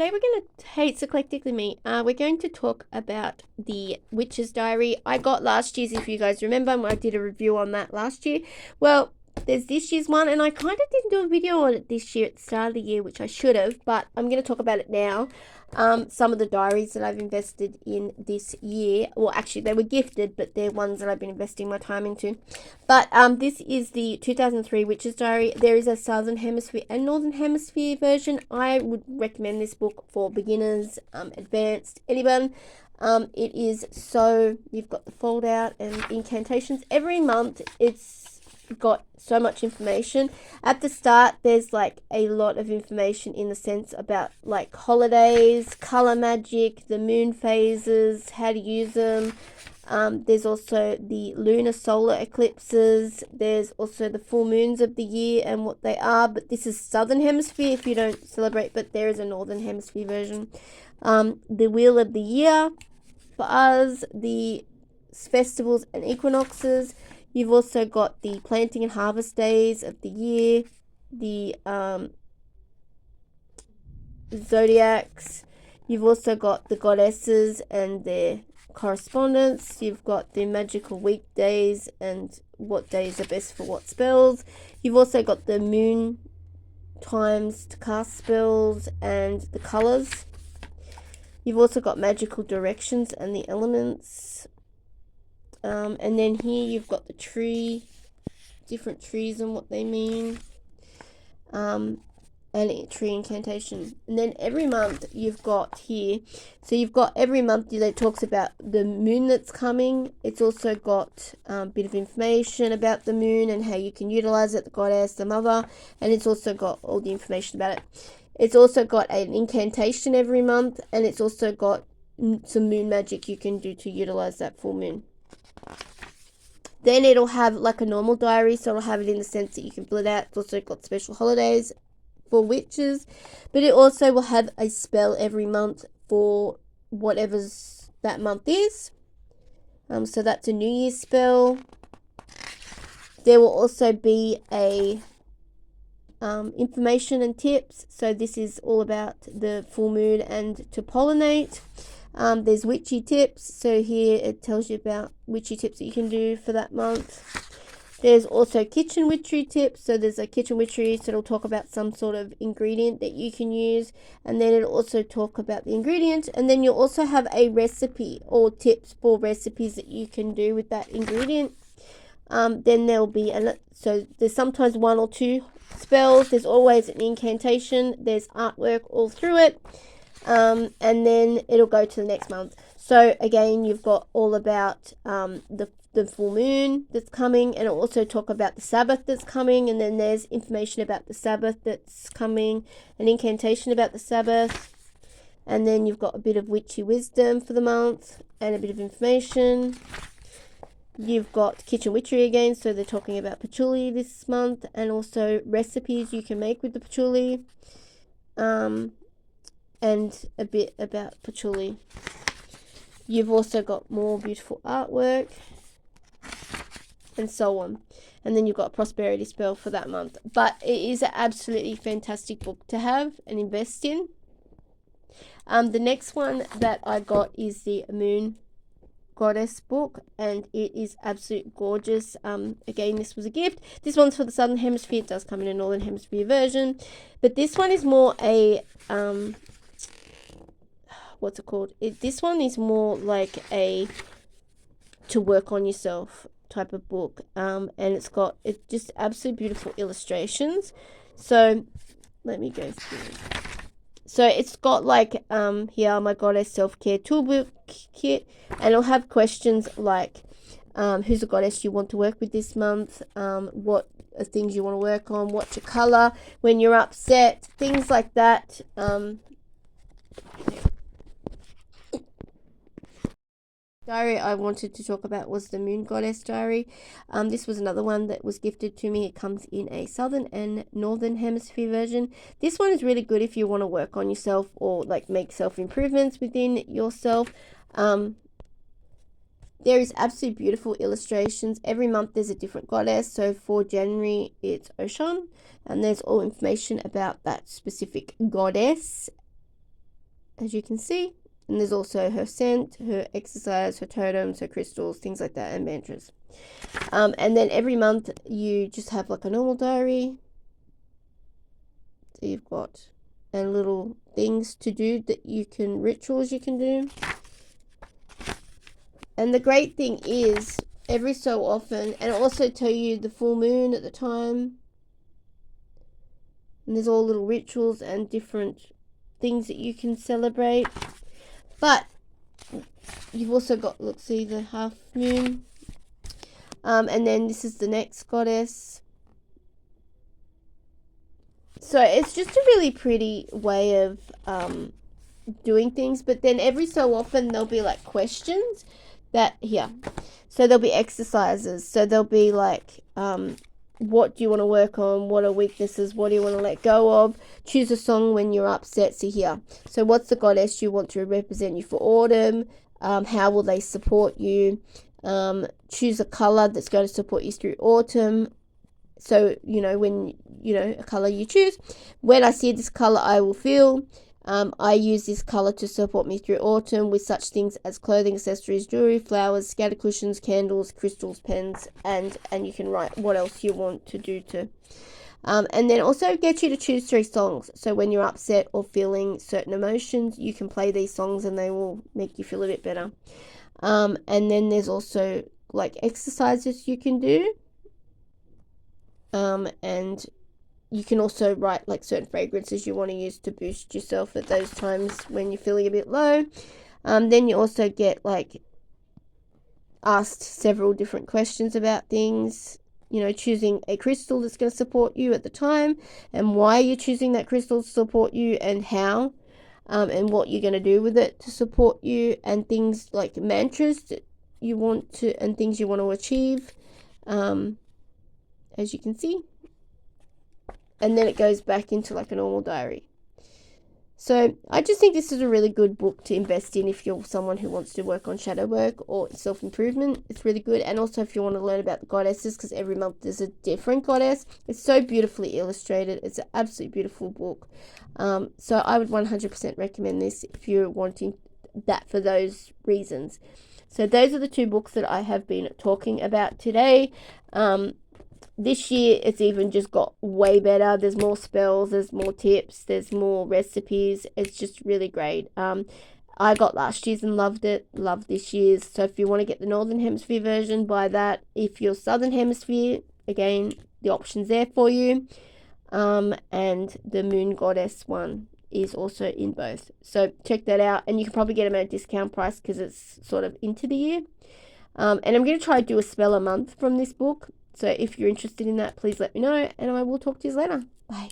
today we're going to, hey, it's Eclectically Me. We're going to talk about the Witch's Diary. I got last year's, if you guys remember. I did a review on that last year. Well, there's this year's one, and I kind of didn't do a video on it this year at the start of the year, which I should have, but I'm going to talk about it now. Some of the diaries that I've invested in this year, well, actually they were gifted, but they're ones that I've been investing my time into. But this is the 2003 Witch's Diary. There is a Southern Hemisphere and Northern Hemisphere version. I would recommend this book for beginners, advanced, anyone. It is so, you've got the fold out and incantations. Every month it's got so much information. At the start there's like a lot of information in the sense about like holidays, color magic, the moon phases, how to use them. There's also the lunar solar eclipses. There's also the full moons of the year and what they are, but this is Southern Hemisphere if you don't celebrate, but there is a Northern Hemisphere version. The wheel of the year for us, the festivals and equinoxes. You've also got the planting and harvest days of the year, the zodiacs. You've also got the goddesses and their correspondence. You've got the magical weekdays and what days are best for what spells. You've also got the moon times to cast spells and the colors. You've also got magical directions and the elements. And then here you've got the tree, different trees and what they mean, and a tree incantation. And then every month you've got here, so you've got every month that talks about the moon that's coming. It's also got a bit of information about the moon and how you can utilize it, the goddess, the mother, and it's also got all the information about it. It's also got an incantation every month, and it's also got some moon magic you can do to utilize that full moon. Then it'll have like a normal diary, so it'll have it in the sense that you can fill it out. It's also got special holidays for witches, but it also will have a spell every month for whatever's that month is. So that's a New Year's spell. There will also be a information and tips. So this is all about the full moon and to pollinate. There's witchy tips, so here it tells you about witchy tips that you can do for that month. There's also kitchen witchery tips, so there's a kitchen witchery, so it'll talk about some sort of ingredient that you can use, and then it'll also talk about the ingredient, and then you'll also have a recipe or tips for recipes that you can do with that ingredient. Then there'll be, so there's sometimes one or two spells, there's always an incantation, there's artwork all through it. And then it'll go to the next month. So again, you've got all about the full moon that's coming, and it'll also talk about the Sabbath that's coming, and then there's information about the Sabbath that's coming, an incantation about the Sabbath, and then you've got a bit of witchy wisdom for the month and a bit of information. You've got kitchen witchery again, so they're talking about patchouli this month, and also recipes you can make with the patchouli. And a bit about patchouli. You've also got more beautiful artwork and so on. And then you've got a prosperity spell for that month. But it is an absolutely fantastic book to have and invest in. The next one that I got is the Moon Goddess book, and it is absolutely gorgeous. Again, this was a gift. This one's for the Southern Hemisphere. It does come in a Northern Hemisphere version. But this one is more a... what's it called? This one is more like a to work on yourself type of book. And it's just absolutely beautiful illustrations. So let me go through. So it's got like here, my goddess self-care toolbook kit, and it'll have questions like who's a goddess you want to work with this month, what are things you want to work on, what's your color when you're upset, things like that. Diary I wanted to talk about was the Moon Goddess Diary. This was another one that was gifted to me. It comes in a Southern and Northern Hemisphere version. This one is really good if you want to work on yourself or like make self-improvements within yourself. There is absolutely beautiful illustrations. Every month there's a different goddess. So for January it's Ocean, and there's all information about that specific goddess as you can see. And there's also her scent, her exercise, her totems, her crystals, things like that, and mantras. And then every month you just have like a normal diary. So you've got and little things to do that you can, rituals you can do. And the great thing is every so often, and it'll also tell you the full moon at the time. And there's all little rituals and different things that you can celebrate. But you've also got, look, see the half moon. And then this is the next goddess. So it's just a really pretty way of doing things. But then every so often there'll be like questions that here. So there'll be exercises. So there'll be like, what do you want to work on? What are weaknesses? What do you want to let go of? Choose a song when you're upset. See here. So what's the goddess you want to represent you for autumn? How will they support you? Choose a color that's going to support you through autumn. So, when, a color you choose. When I see this color, I will feel. I use this color to support me through autumn with such things as clothing, accessories, jewelry, flowers, scatter cushions, candles, crystals, pens, and you can write what else you want to do to. And then also get you to choose 3 songs. So when you're upset or feeling certain emotions, you can play these songs and they will make you feel a bit better. And then there's also like exercises you can do. And you can also write like certain fragrances you want to use to boost yourself at those times when you're feeling a bit low. Then you also get like asked several different questions about things, choosing a crystal that's going to support you at the time and why you're choosing that crystal to support you and how, and what you're going to do with it to support you, and things like mantras that you want to, and things you want to achieve, as you can see. And then it goes back into like a normal diary. So I just think this is a really good book to invest in if you're someone who wants to work on shadow work or self-improvement. It's really good. And also if you want to learn about the goddesses, because every month there's a different goddess. It's so beautifully illustrated. It's an absolutely beautiful book. So I would 100% recommend this if you're wanting that for those reasons. So those are the 2 books that I have been talking about today. This year, it's even just got way better. There's more spells, there's more tips, there's more recipes. It's just really great. I got last year's and loved it. Love this year's. So if you want to get the Northern Hemisphere version, buy that. If you're Southern Hemisphere, again, the option's there for you. And the Moon Goddess one is also in both. So check that out. And you can probably get them at a discount price because it's sort of into the year. And I'm going to try to do a spell a month from this book. So if you're interested in that, please let me know, and I will talk to you later. Bye.